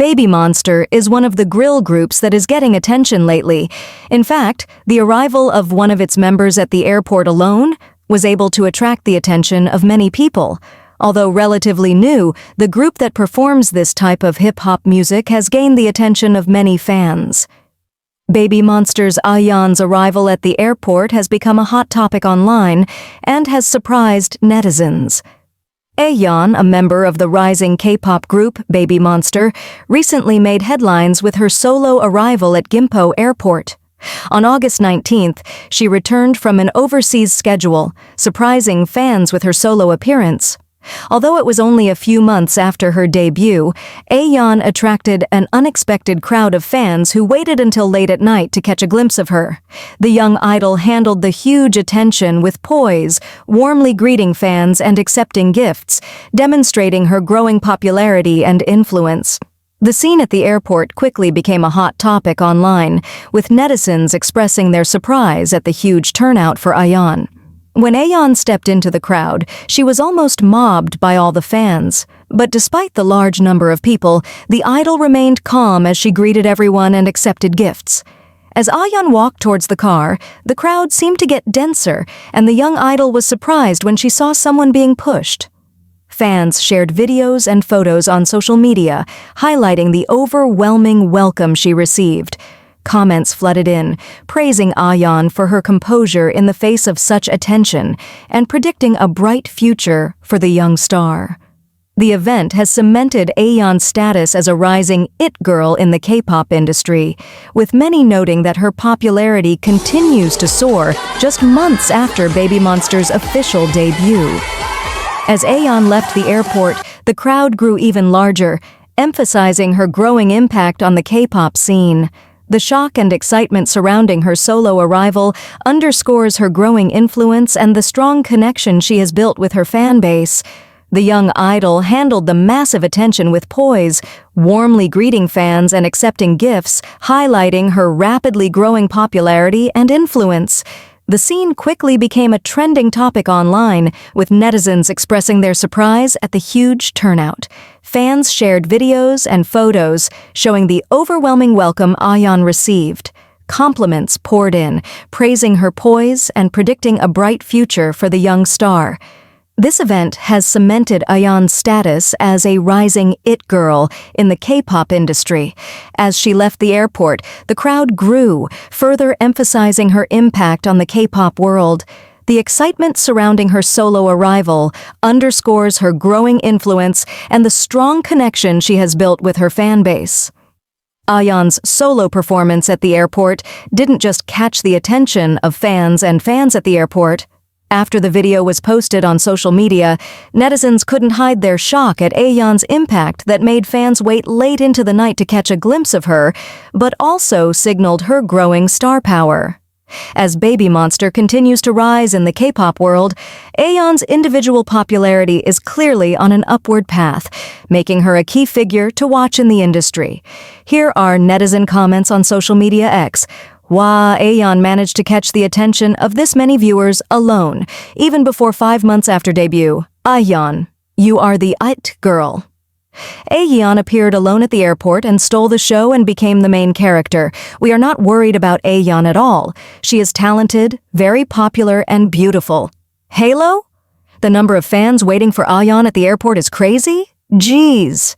BABYMONSTER is one of the grill groups that is getting attention lately. In fact, the arrival of one of its members at the airport alone was able to attract the attention of many people. Although relatively new, the group that performs this type of hip-hop music has gained the attention of many fans. BABYMONSTER's Ahyeon's arrival at the airport has become a hot topic online and has surprised netizens. Ahyeon, a member of the rising K-pop group BABYMONSTER, recently made headlines with her solo arrival at Gimpo Airport. On August 19th, she returned from an overseas schedule, surprising fans with her solo appearance. Although it was only a few months after her debut, Ahyeon attracted an unexpected crowd of fans who waited until late at night to catch a glimpse of her. The young idol handled the huge attention with poise, warmly greeting fans and accepting gifts, demonstrating her growing popularity and influence. The scene at the airport quickly became a hot topic online, with netizens expressing their surprise at the huge turnout for Ahyeon. When Ahyeon stepped into the crowd, she was almost mobbed by all the fans. But despite the large number of people, the idol remained calm as she greeted everyone and accepted gifts. As Ahyeon walked towards the car, the crowd seemed to get denser, and the young idol was surprised when she saw someone being pushed. Fans shared videos and photos on social media, highlighting the overwhelming welcome she received. Comments flooded in, praising Ahyeon for her composure in the face of such attention and predicting a bright future for the young star. The event has cemented Ahyeon's status as a rising it girl in the K-pop industry, with many noting that her popularity continues to soar just months after BABYMONSTER's official debut. As Ahyeon left the airport, the crowd grew even larger, emphasizing her growing impact on the K-pop scene. The shock and excitement surrounding her solo arrival underscores her growing influence and the strong connection she has built with her fan base. The young idol handled the massive attention with poise, warmly greeting fans and accepting gifts, highlighting her rapidly growing popularity and influence. The scene quickly became a trending topic online, with netizens expressing their surprise at the huge turnout. Fans shared videos and photos showing the overwhelming welcome Ahyeon received. Compliments poured in, praising her poise and predicting a bright future for the young star. This event has cemented Ahyeon's status as a rising it girl in the K-pop industry. As she left the airport, the crowd grew, further emphasizing her impact on the K-pop world. The excitement surrounding her solo arrival underscores her growing influence and the strong connection she has built with her fan base. Ahyeon's solo performance at the airport didn't just catch the attention of fans and fans at the airport. After the video was posted on social media, netizens couldn't hide their shock at Ahyeon's impact that made fans wait late into the night to catch a glimpse of her, but also signaled her growing star power. As BABYMONSTER continues to rise in the K-pop world, Ahyeon's individual popularity is clearly on an upward path, making her a key figure to watch in the industry. Here are netizen comments on social media X. Wow, Ahyeon managed to catch the attention of this many viewers alone, even before 5 months after debut. Ahyeon, you are the it girl. Ahyeon appeared alone at the airport and stole the show and became the main character. We are not worried about Ahyeon at all. She is talented, very popular, and beautiful. Halo? The number of fans waiting for Ahyeon at the airport is crazy? Jeez.